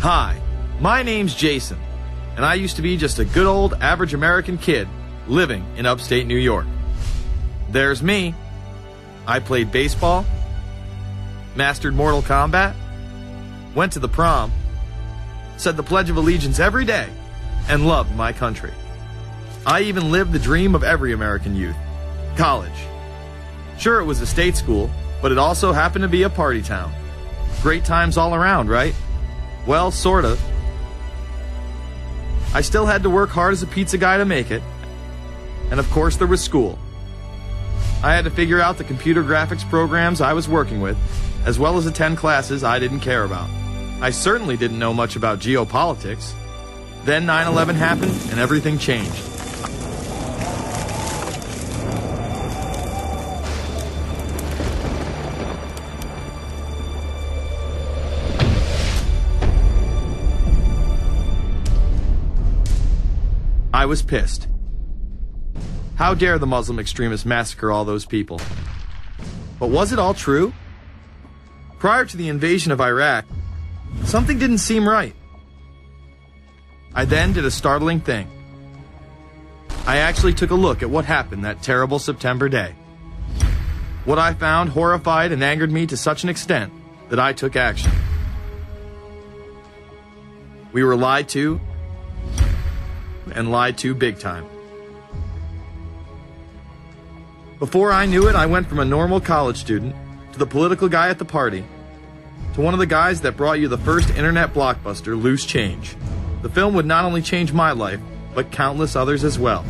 Hi, my name's Jason, and I used to be just a good old average American kid living in upstate New York. There's me. I played baseball, mastered Mortal Kombat, went to the prom, said the Pledge of Allegiance every day, and loved my country. I even lived the dream of every American youth, college. Sure, it was a state school, but it also happened to be a party town. Great times all around, right? Well, sort of. I still had to work hard as a pizza guy to make it. And of course there was school. I had to figure out the computer graphics programs I was working with, as well as attend classes I didn't care about. I certainly didn't know much about geopolitics. Then 9/11 happened and everything changed. I was pissed. How dare the Muslim extremists massacre all those people? But was it all true? Prior to the invasion of Iraq, something didn't seem right. I then did a startling thing. I actually took a look at what happened that terrible September day. What I found horrified and angered me to such an extent that I took action. We were lied to, and lied to big time. Before I knew it, I went from a normal college student to the political guy at the party to one of the guys that brought you the first internet blockbuster, Loose Change. The film would not only change my life, but countless others as well.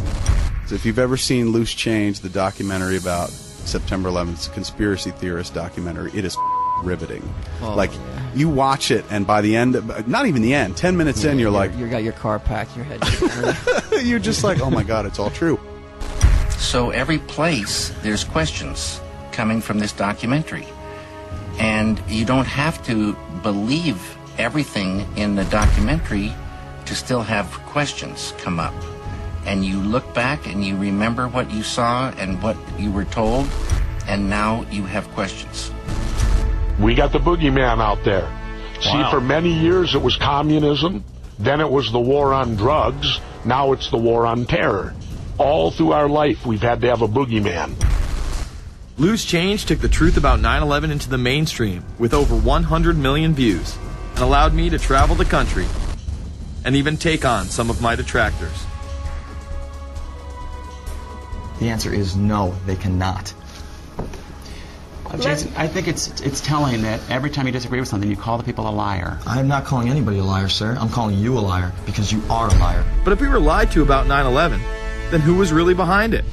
So if you've ever seen Loose Change, the documentary about September 11th, it's a conspiracy theorist documentary, it is riveting. Oh, like, yeah. You watch it, and by the end, not even the end, 10 minutes in, you're like... You got your car packed, your head... You're just like, oh my God, it's all true. So every place, there's questions coming from this documentary. And you don't have to believe everything in the documentary to still have questions come up. And you look back and you remember what you saw and what you were told, and now you have questions. We got the boogeyman out there. Wow. See, for many years it was communism, then it was the war on drugs, now it's the war on terror. All through our life we've had to have a boogeyman. Loose Change took the truth about 9/11 into the mainstream with over 100 million views and allowed me to travel the country and even take on some of my detractors. The answer is no, they cannot. Jason, I think it's telling that every time you disagree with something, you call the people a liar. I'm not calling anybody a liar, sir. I'm calling you a liar because you are a liar. But if we were lied to about 9/11, then who was really behind it?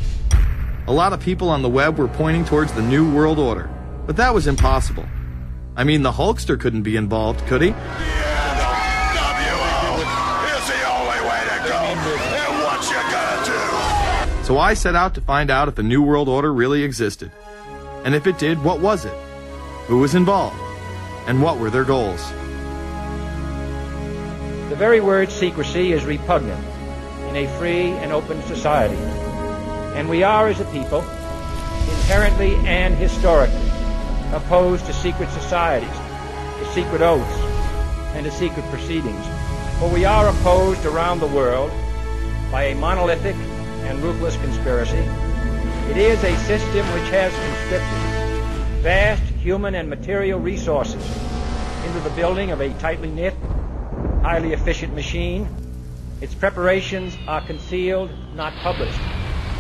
A lot of people on the web were pointing towards the New World Order, but that was impossible. I mean, the Hulkster couldn't be involved, could he? The NWO is the only way to go, and what you gonna do? So I set out to find out if the New World Order really existed. And if it did, what was it? Who was involved? And what were their goals? The very word secrecy is repugnant in a free and open society. And we are, as a people, inherently and historically opposed to secret societies, to secret oaths, and to secret proceedings. For we are opposed around the world by a monolithic and ruthless conspiracy. It is a system which has conscripted vast human and material resources into the building of a tightly knit, highly efficient machine. Its preparations are concealed, not published.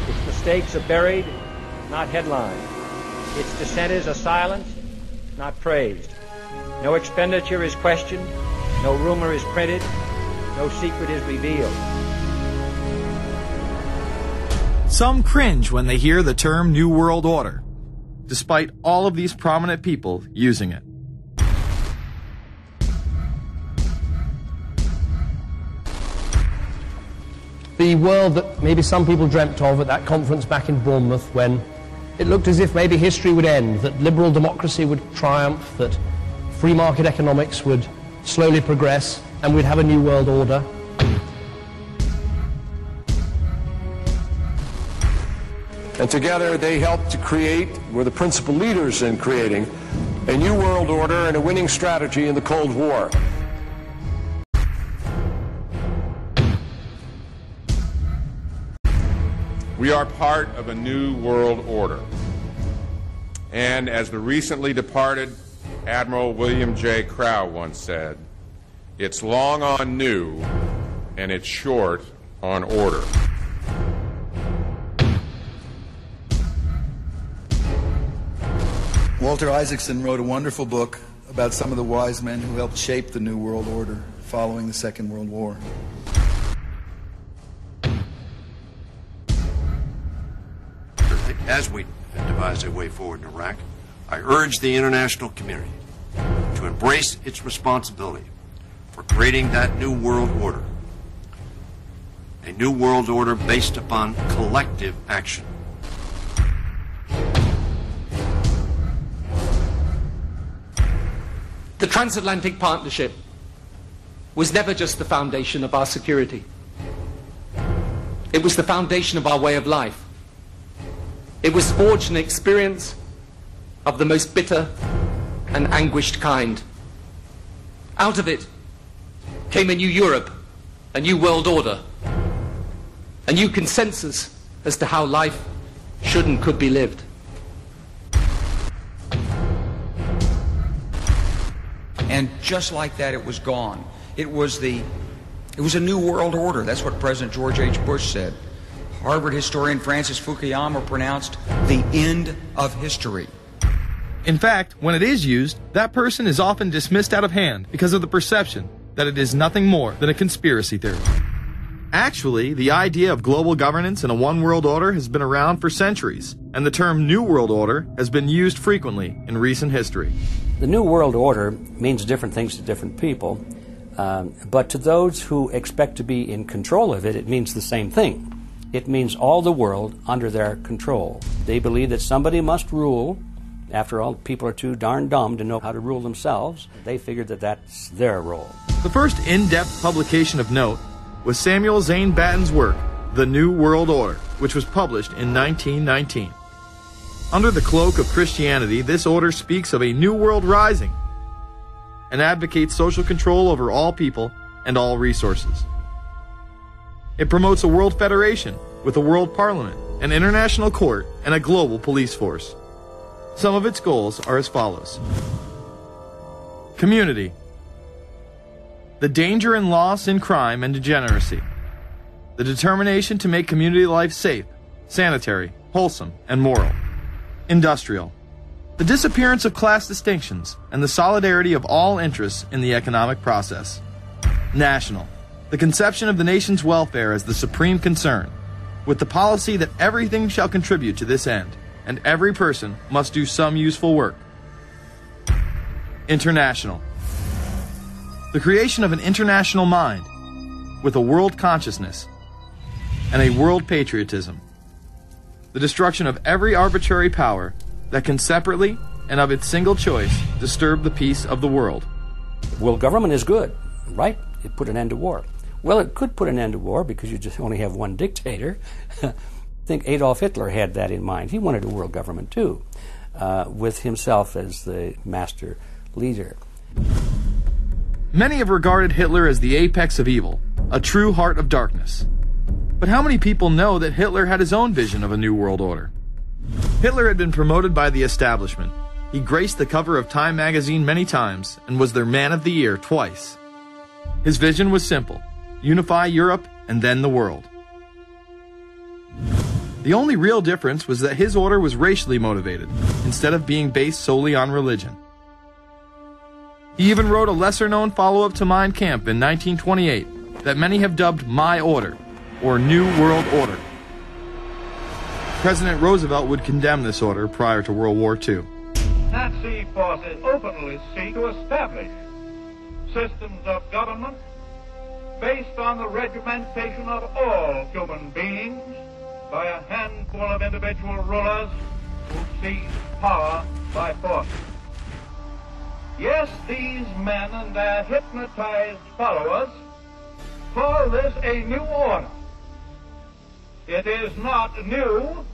Its mistakes are buried, not headlined. Its dissenters are silenced, not praised. No expenditure is questioned, no rumor is printed, no secret is revealed. Some cringe when they hear the term New World Order, despite all of these prominent people using it. The world that maybe some people dreamt of at that conference back in Bournemouth, when it looked as if maybe history would end, that liberal democracy would triumph, that free market economics would slowly progress, and we'd have a new world order. And together they helped to create, were the principal leaders in creating, a new world order and a winning strategy in the Cold War. We are part of a new world order. And as the recently departed Admiral William J. Crowe once said, it's long on new and it's short on order. Walter Isaacson wrote a wonderful book about some of the wise men who helped shape the New World Order following the Second World War. As we devise a way forward in Iraq, I urge the international community to embrace its responsibility for creating that new world order. A new world order based upon collective action. The transatlantic partnership was never just the foundation of our security. It was the foundation of our way of life. It was forged an experience of the most bitter and anguished kind. Out of it came a new Europe, a new world order, a new consensus as to how life should and could be lived. And just like that, it was gone. It was a new world order. That's what President George H. Bush said. Harvard historian Francis Fukuyama pronounced the end of history. In fact, when it is used, that person is often dismissed out of hand because of the perception that it is nothing more than a conspiracy theory. Actually, the idea of global governance and a one world order has been around for centuries, and the term New World Order has been used frequently in recent history. The New World Order means different things to different people, but to those who expect to be in control of it, it means the same thing. It means all the world under their control. They believe that somebody must rule. After all, people are too darn dumb to know how to rule themselves. They figured that that's their role. The first in-depth publication of note was Samuel Zane Batten's work, The New World Order, which was published in 1919. Under the cloak of Christianity, this order speaks of a new world rising and advocates social control over all people and all resources. It promotes a world federation with a world parliament, an international court, and a global police force. Some of its goals are as follows. Community. The danger and loss in crime and degeneracy. The determination to make community life safe, sanitary, wholesome, and moral. Industrial. The disappearance of class distinctions and the solidarity of all interests in the economic process. National. The conception of the nation's welfare as the supreme concern, with the policy that everything shall contribute to this end, and every person must do some useful work. International. The creation of an international mind, with a world consciousness and a world patriotism. The destruction of every arbitrary power that can separately and of its single choice disturb the peace of the world. Well, government is good, right? It put an end to war. Well, it could put an end to war because you just only have one dictator. I think Adolf Hitler had that in mind. He wanted a world government too, with himself as the master leader. Many have regarded Hitler as the apex of evil, a true heart of darkness. But how many people know that Hitler had his own vision of a new world order? Hitler had been promoted by the establishment. He graced the cover of Time magazine many times and was their Man of the Year twice. His vision was simple: unify Europe and then the world. The only real difference was that his order was racially motivated, instead of being based solely on religion. He even wrote a lesser-known follow-up to Mein Kampf in 1928 that many have dubbed My Order, or New World Order. President Roosevelt would condemn this order prior to World War II. Nazi forces openly seek to establish systems of government based on the regimentation of all human beings by a handful of individual rulers who seize power by force. Yes, these men and their hypnotized followers call this a new order. It is not new,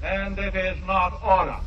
and it is not order.